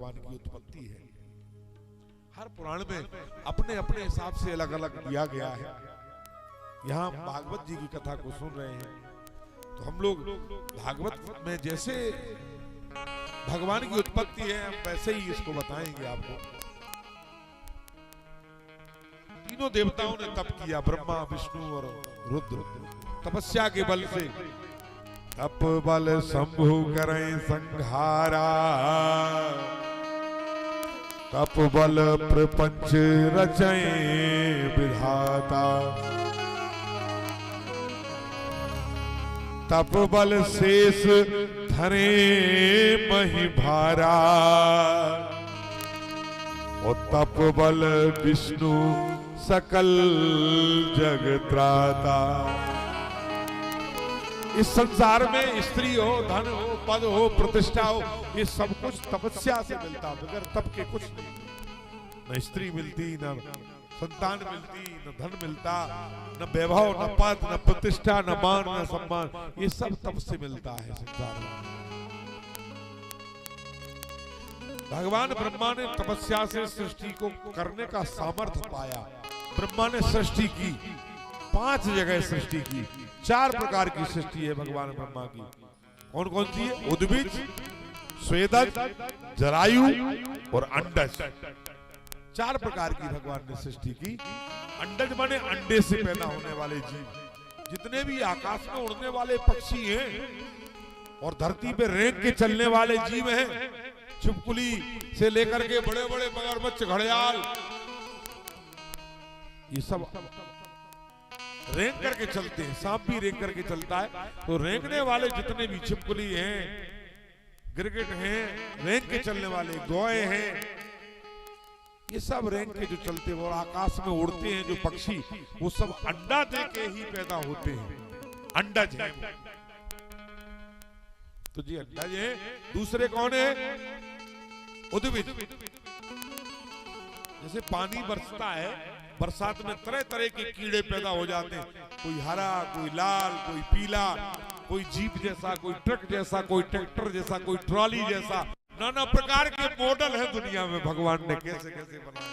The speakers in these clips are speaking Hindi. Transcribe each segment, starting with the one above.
भगवान की उत्पत्ति है। हर पुराण में अपने अपने हिसाब से अलग अलग दिया गया है। यहाँ भागवत जी की कथा को सुन रहे हैं तो हम लोग भागवत में जैसे भगवान की उत्पत्ति है हम वैसे ही इसको बताएंगे आपको। तीनों देवताओं ने तप किया, ब्रह्मा विष्णु और रुद्र। तपस्या के बल से तप बल शंभु करें संहारा, तप बल प्रपंच रचें विधाता, तप बल शेष धरे मही भारा, और तप बल विष्णु सकल जग त्राता। इस संसार में स्त्री हो, धन हो, पद हो, प्रतिष्ठा हो, ये सब कुछ तपस्या से मिलता। बगैर तप के कुछ नहीं। न स्त्री मिलती, न संतान मिलती, न धन मिलता, न वैभव, न पद, न प्रतिष्ठा, न मान, न सम्मान। ये सब तप से मिलता है संसार में। भगवान ब्रह्मा ने तपस्या से सृष्टि को करने का सामर्थ्य पाया। ब्रह्मा ने सृष्टि की, 5 जगह सृष्टि की। 4 प्रकार की सृष्टि है भगवान ब्रह्मा की। कौन कौन सी है? उद्भिज, स्वेदज, जरायु और अंडज। 4 प्रकार की भगवान ने सृष्टि की। अंडज माने अंडे से पैदा होने वाले जीव। जितने भी आकाश में उड़ने वाले पक्षी हैं और धरती पे रेंग के चलने वाले जीव हैं, छिपकली से लेकर के बड़े बड़े मगरमच्छ, घड़ियाल, ये सब रेंग करके चलते हैं। सांप भी रेंग करके चलता है। तो रेंगने वाले जितने भी छिपकली हैं, गिरगिट हैं, रेंग के चलने वाले गौए हैं, ये सब रेंग के जो चलते हैं और आकाश में उड़ते हैं जो पक्षी, वो सब अंडा दे के ही पैदा होते हैं। अंडज है। तो जी अंडज है। दूसरे कौन है? उद्भिज। जैसे पानी बरसता है, बरसात में तरह तरह के कीड़े पैदा हो जाते हैं। कोई हरा, कोई लाल, कोई पीला, कोई जीप जैसा, कोई ट्रक जैसा, कोई ट्रैक्टर जैसा, कोई ट्रॉली जैसा। नाना प्रकार के मॉडल है दुनिया में भगवान ने कैसे कैसे बनाए।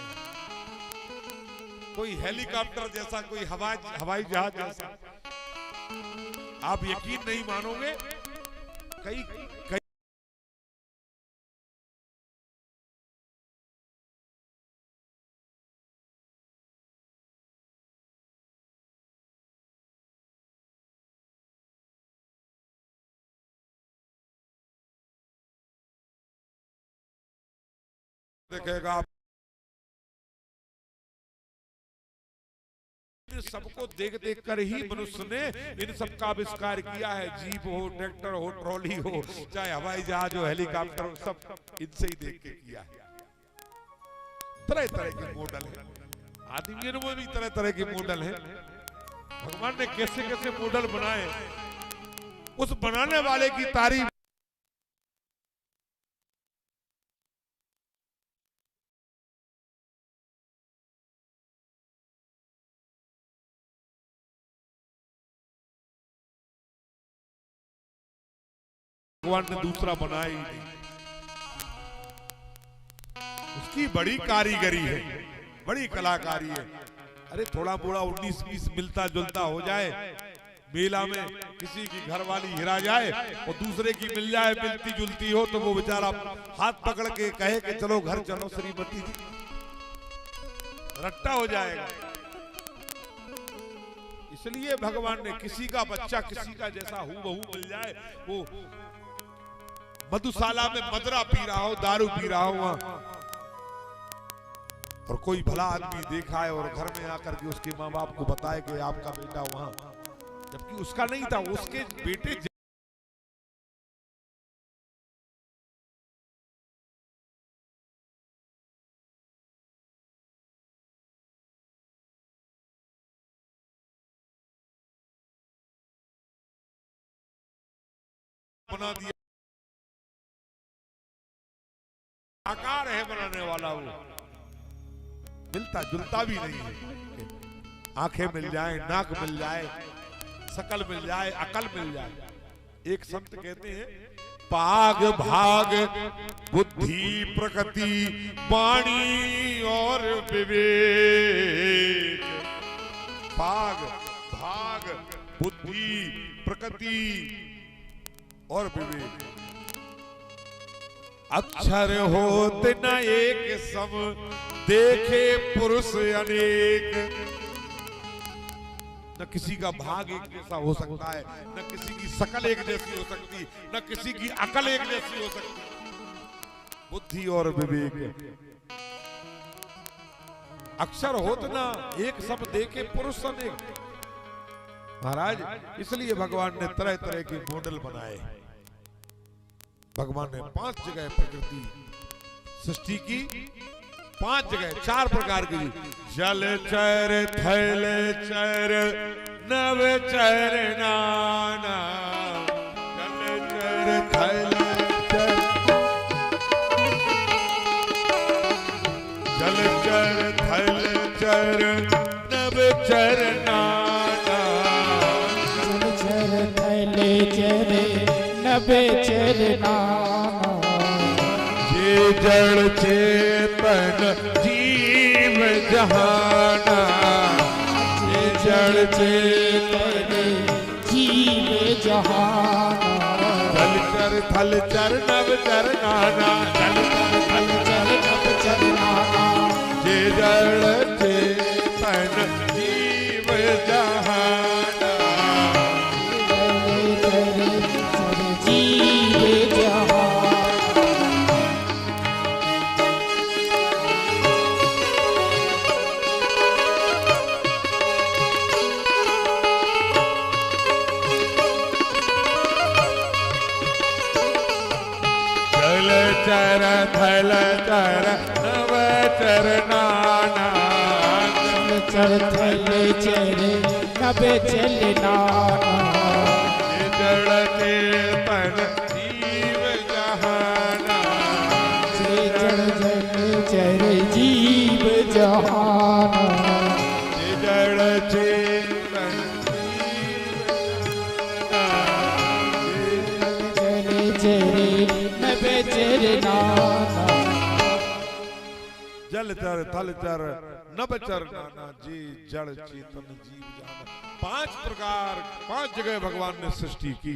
कोई हेलीकॉप्टर जैसा, कोई हवाई जहाज जैसा। आप यकीन नहीं मानोगे, कई देखेगा आप, सबको देख देख कर ही मनुष्य ने इन सबका आविष्कार किया है। जीप हो, ट्रैक्टर हो, ट्रॉली हो, चाहे हवाई जहाज हो, हेलीकॉप्टर हो, सब इनसे ही देख के किया है। तरह तरह के मॉडल है। आदमियों में भी तरह तरह के मॉडल है। भगवान ने कैसे कैसे मॉडल बनाए, उस बनाने वाले की तारीफ भगवान ने दूसरा बनाया ही नहीं। उसकी बड़ी कारीगरी है, बड़ी कलाकारी है। अरे थोड़ा मोड़ा 19-20 मिलता जुलता हो जाए, मेला में किसी की घरवाली हिरा जाए और दूसरे की मिल जाए, मिलती जुलती हो, तो वो बेचारा हाथ पकड़ के कहे कि चलो घर चलो श्रीमती जी, रट्टा हो जाएगा। इसलिए भगवान ने किसी का बच्चा किसी का जैसा हूबहू मिल जाए, वो मधुशाला में मदरा पी रहा हो, दारू पी रहा हो वहां, और कोई भला आदमी देखा है और घर में आकर के उसके माँ बाप को बताए कि आपका बेटा वहां, जबकि उसका नहीं था, उसके बेटे बना दिया। आकार है बनाने वाला, वो मिलता जुलता भी नहीं है। आंखें मिल जाए, नाक मिल जाए, शकल मिल जाए, अकल मिल जाए। एक संत कहते हैं पाग भाग बुद्धि प्रकृति वाणी और विवेक। पाग भाग बुद्धि प्रकृति और विवेक। अक्षर होते न एक सम देखे पुरुष अनेक। न किसी का भाग एक जैसा हो सकता है, न किसी की शकल एक जैसी हो सकती, न किसी की अकल एक जैसी हो सकती। बुद्धि और विवेक। अक्षर होत ना एक सब देखे पुरुष अनेक। महाराज इसलिए भगवान ने तरह तरह के मॉडल बनाए। भगवान ने 5 जगह प्रकृति सृष्टि की, 5 जगह 4 प्रकार की। जल चर थल चर नव चर नाना। जल चर थल चर जल चर थल चर नव चर नाना। जल चर थल चर नव चर नाना। ये जड़ चेतन जीव जहाना। ये जड़ चेतन जीव जहाना। जल चर थल चर नव चर नाना। जल चर थल चर नव चर नाना। ये जड़ चेतन जीव जहाना। जीव जहाना। चर थल चर नव चर नाना। चर थल चर नव चर नाना। जड़ चेतन जीव जहाना। जड़ चर जीव जहाना। जड़ चेतन चर चर नव चर नाना। जल चर थल चर नभ चर नाना। जी जड़ चेतन जीव जहाना। 5 प्रकार 5 जगह भगवान ने सृष्टि की।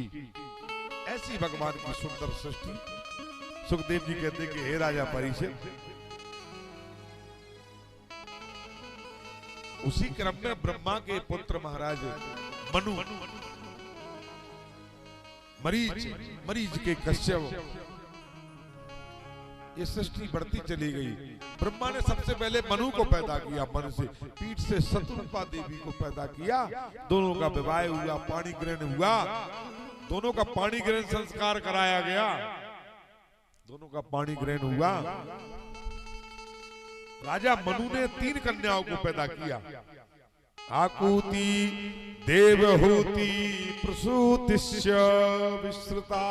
ऐसी भगवान की सुंदर सृष्टि। सुखदेव जी कहते कि हे राजा परीक्षित, उसी क्रम में ब्रह्मा के पुत्र महाराज मनु, मरीच के कश्यप, ये सृष्टि बढ़ती चली गई। ब्रह्मा ने सबसे पहले मनु को पैदा किया। मनु से पीठ से शत्रुपा देवी को पैदा किया। दोनों का विवाह हुआ, पाणी ग्रहण हुआ। दोनों का पाणी ग्रहण संस्कार कराया गया। दोनों का पाणी ग्रहण हुआ। राजा मनु ने 3 कन्याओं को पैदा किया। आकुति देवहूति प्रसूतिश्च विश्रुता।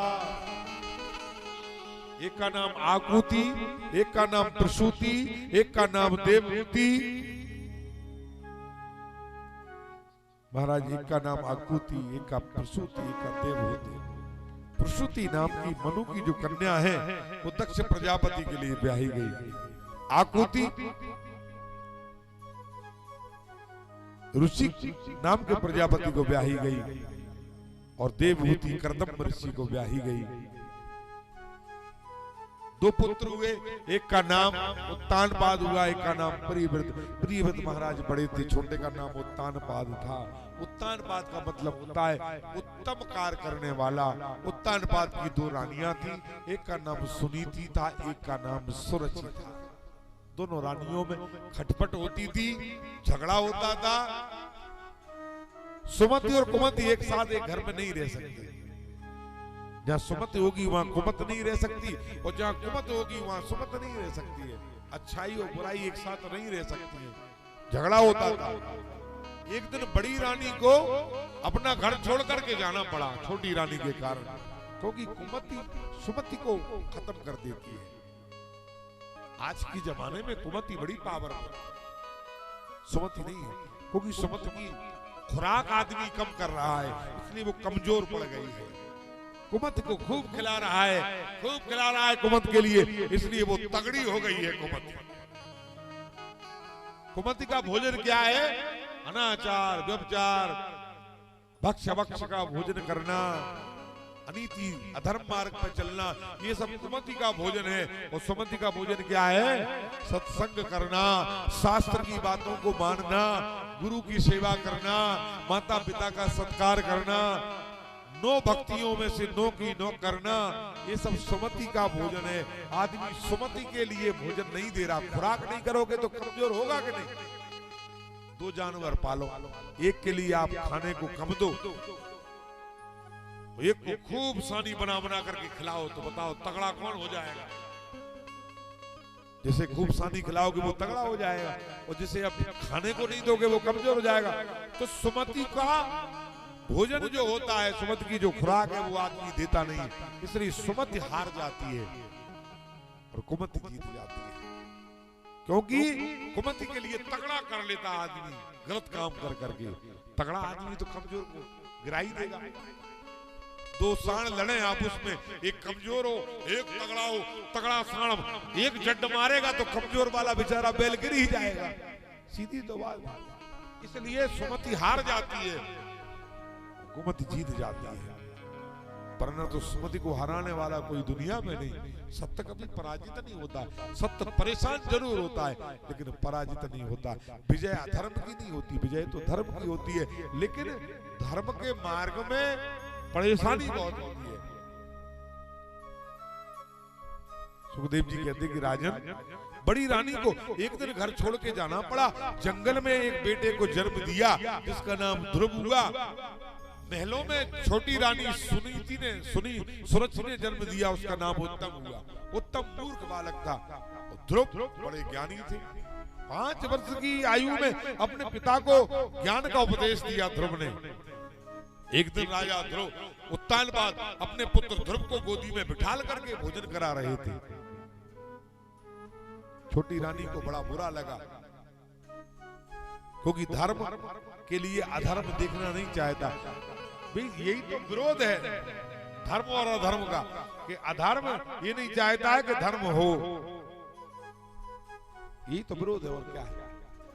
एक का नाम आकुति, एक का नाम प्रसूति, एक का नाम देवहूति। महाराज एक का नाम आकुति, एक का प्रसूति, एक का देवहूति। प्रसूति नाम की मनु की जो कन्या है वो दक्ष प्रजापति के लिए ब्याही गई। आकुति ऋषि नाम के प्रजापति को ब्याही गई और देवहूति कर्दम ऋषि को ब्याही गई। 2 पुत्र हुए। एक का नाम उत्तानपाद हुआ, एक का नाम प्रियव्रत। प्रियव्रत महाराज बड़े थे, छोटे का नाम उत्तानपाद था। उत्तानपाद का मतलब होता है उत्तम कार्य करने वाला। उत्तानपाद की 2 रानियां थी। एक का नाम सुनीति था, एक का नाम सुरचि था। दोनों रानियों में खटपट होती थी, झगड़ा होता था। सुमति और कुमति एक साथ एक घर में नहीं रह सकते। जहाँ सुमति होगी वहां कुमत नहीं रह सकती, और जहाँ कुमत होगी वहां सुमत नहीं रह सकती है। अच्छाई और बुराई एक साथ नहीं रह सकती है। झगड़ा होता था। एक दिन बड़ी रानी को अपना घर छोड़ करके जाना पड़ा, छोटी रानी के कारण, क्योंकि कुमति सुमति को खत्म कर देती है। आज की जमाने में कुमति बड़ी पावर है, सुमति नहीं है, क्योंकि सुमति की खुराक आदमी कम कर रहा है, इसलिए वो कमजोर पड़ गई है। कुमत को खूब खिला रहा है, खूब खिला रहा है कुमत के लिए, इसलिए वो तगड़ी हो गई है कुमत। कुमति का भोजन क्या है? अनाचार, व्यभिचार, भक्ष का भोजन करना, अनीति अधर्म मार्ग पर चलना, ये सब सुमति का भोजन है। और सुमति का भोजन क्या है? सत्संग करना, शास्त्र की बातों को मानना, गुरु की सेवा करना, माता पिता का सत्कार करना, 9 भक्तियों में से 9 की 9 करना, ये सब सुमति का भोजन है। आदमी सुमति के लिए भोजन नहीं दे रहा। खुराक नहीं करोगे तो कमजोर होगा कि नहीं? 2 जानवर पालो, एक के लिए आप खाने को कम दो, एक को खूब सानी बना बना करके खिलाओ, तो बताओ तगड़ा कौन हो जाएगा? जिसे खूब सानी खिलाओगे वो तगड़ा हो जाएगा, और जिसे अब खाने को नहीं दोगे वो कमजोर हो जाएगा। तो सुमति का भोजन जो होता है, सुमति की जो खुराक है, वो आदमी देता नहीं, इसलिए सुमति हार जाती है और कुमति जीत जाती है। क्योंकि कुमति के लिए तगड़ा कर लेता आदमी, गलत काम कर करके। तगड़ा आदमी तो कमजोर को गिरा ही देगा। 2 साण लड़े आपस में, एक कमजोर हो, एक तगड़ा हो, तगड़ा साण एक जड्ड मारेगा तो कमजोर वाला बेचारा बैल गिर ही जाएगा। सीधी तो बात। इसलिए सुमति हार जाती है, कुमति जीत जाती है। वरना तो सुमति को हराने वाला कोई दुनिया में नहीं। सत्य कभी पराजित नहीं होता। सत्य परेशान जरूर होता है, लेकिन पराजित नहीं होता। विजय अधर्म की नहीं होती, विजय तो धर्म की होती है। लेकिन धर्म के मार्ग में परेशानी बहुत होती है। सुखदेव जी कहते कि राजन, बड़ी रानी को एक दिन घर छोड़ के जाना पड़ा। जंगल में एक बेटे को जन्म दिया जिसका नाम ध्रुव हुआ। महलों में छोटी रानी सुरक्षी ने जन्म दिया, उसका नाम उत्तम हुआ। उत्तम मूर्ख बालक था, ध्रुव बड़े ज्ञानी थे। 5 वर्ष की आयु में अपने पिता को ज्ञान का उपदेश दिया ध्रुव ने। एक दिन राजा ध्रुव उत्तान बाद अपने पुत्र ध्रुव को गोदी में बिठाल करके भोजन करा रहे थे। छोटी रानी को बड़ा बुरा लगा, क्योंकि धर्म के लिए अधर्म देखना नहीं चाहता। यही तो विरोध है धर्म और अधर्म का, कि अधर्म ये नहीं चाहता है कि धर्म हो। यही तो विरोध है, और क्या है?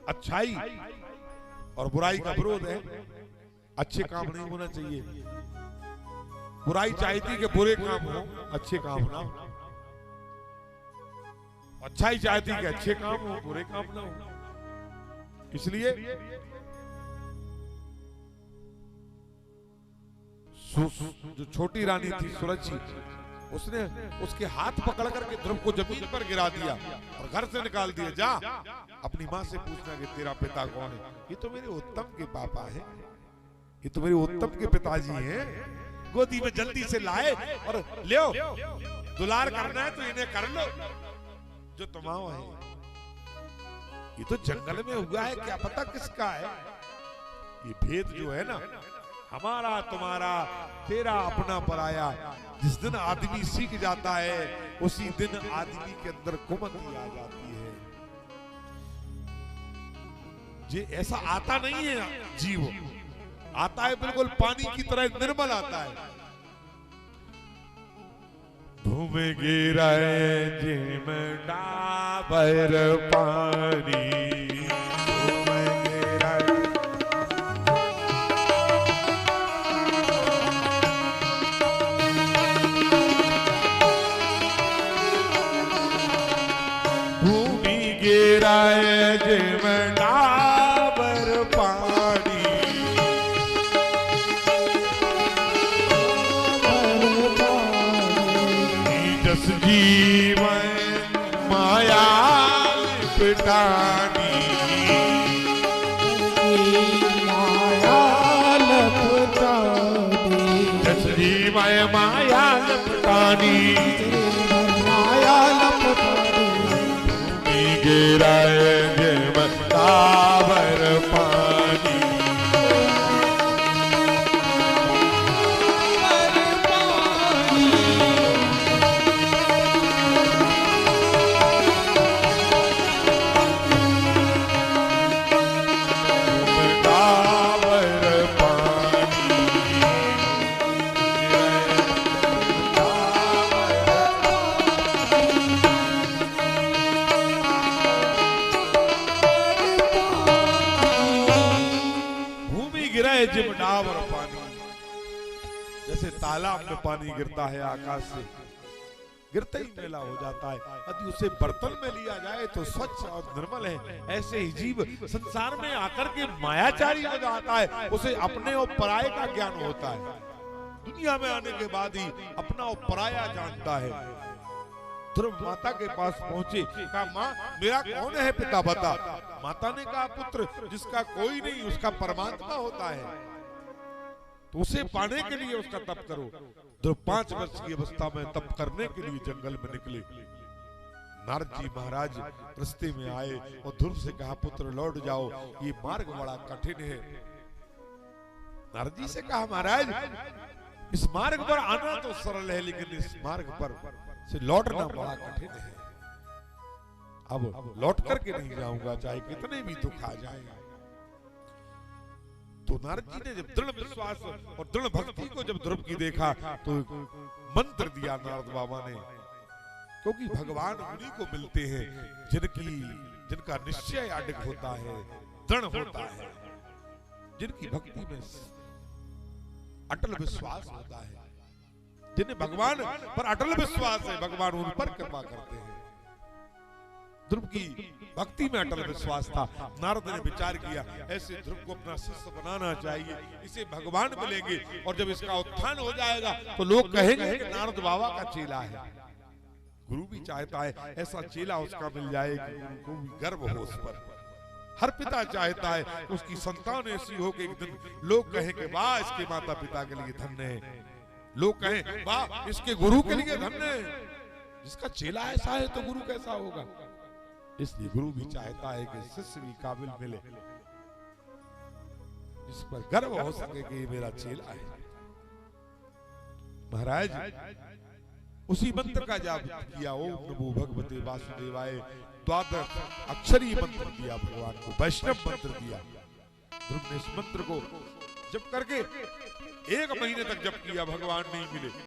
अच्छाई और बुराई का विरोध है। अच्छे काम नहीं होना चाहिए। बुराई चाहती कि बुरे काम हो, अच्छे काम ना हो। अच्छाई चाहती कि अच्छे काम हो, बुरे काम ना हो। इसलिए जो छोटी रानी थी सुरक्षी, उसने उसके हाथ पकड़ करके ध्रुव को जमीन पर गिरा दिया और घर से निकाल दिया। जा अपनी माँ से पूछना कि तेरा पिता कौन है। ये तो मेरे उत्तम के पापा है, ये तो मेरे उत्तम के पिताजी हैं। गोदी में जल्दी से लाए और ले दुलार करना है तो इन्हें कर लो जो तुम्हारा है। ये तो जंगल में हुआ है, क्या पता किसका है। ये भेद जो है ना, हमारा तुम्हारा तेरा अपना पराया, जिस दिन आदमी सीख जाता है उसी दिन आदमी के अंदर कुमति आ जाती है। ये ऐसा आता नहीं है जीव, आता है बिल्कुल पानी की तरह निर्मल आता है। धूम गिरा जिम डाबर पानी, जिम डाबर पानी, जस जीवन माया पिटानी, माया लपटानी, जस जीवन माया पिटानी, माया लपटानी, गिराए जिम डाबर पानी। गए जिम डावर पानी। जैसे तालाब में पानी गिरता है आकाश से, गिरते ही मैला हो जाता है, यदि उसे बर्तन में लिया जाए तो स्वच्छ और निर्मल है। ऐसे ही जीव संसार में आकर के मायाचारी हो जाता है, उसे अपने और पराये का ज्ञान होता है। दुनिया में आने के बाद ही अपना और पराया जानता है। ध्रुव माता के पास पहुंचे, कहा माँ मेरा कौन है पिता बता। माता ने कहा पुत्र जिसका कोई नहीं उसका परमात्मा होता है, तो उसे पाने के लिए उसका तप करो। ध्रुव 5 वर्ष की अवस्था में तप करने के लिए जंगल में निकले। नारद जी महाराज रास्ते में आए और ध्रुव से कहा पुत्र लौट जाओ, ये मार्ग बड़ा कठिन है। नारद जी से कहा महाराज इस मार्ग पर आना तो सरल है, लेकिन इस मार्ग पर से लौटना बड़ा कठिन है। अब लौट करके नहीं जाऊंगा चाहे कितने भी दुख आ जाए। तो नारद जी ने जब दृढ़ विश्वास और दृढ़ भक्ति को जब ध्रुव की देखा तो मंत्र दिया नारद बाबा ने, क्योंकि भगवान उन्हीं को मिलते हैं जिनका निश्चय अडिग होता है, दृढ़ होता है, जिनकी भक्ति में अटल विश्वास होता है, जिन्हें भगवान पर अटल विश्वास है, भगवान उन पर कृपा करते हैं। ध्रुव की भक्ति में अटल विश्वास था। नारद ने विचार किया ऐसे ध्रुव को अपना शिष्य बनाना चाहिए, इसे भगवान मिलेंगे और जब इसका उत्थान हो जाएगा तो लोग कहेंगे कि नारद बाबा का चेला है। गुरु भी चाहता है ऐसा चेला उसका मिल जाए कि गुरु को भी गर्व हो उस पर। हर पिता चाहता है उसकी संतान ऐसी हो कि एक दिन लोग कहें कि वाह इसके माता पिता के लिए धन्य है, लोग कहें वाह इसके गुरु के लिए धन्य है। जिसका चेला ऐसा है तो गुरु कैसा होगा। इसलिए गुरु भी चाहता है कि शिष्य भी काबिल मिले, इस पर गर्व हो सके कि ये मेरा चेला है। महाराज उसी मंत्र का जाप किया, ओम नमो भगवते वासुदेवाय, द्वादश अक्षरी मंत्र दिया भगवान को, वैष्णव मंत्र दिया। ध्रुव ने इस मंत्र को जप करके 1 महीने तक जप किया, भगवान नहीं मिले।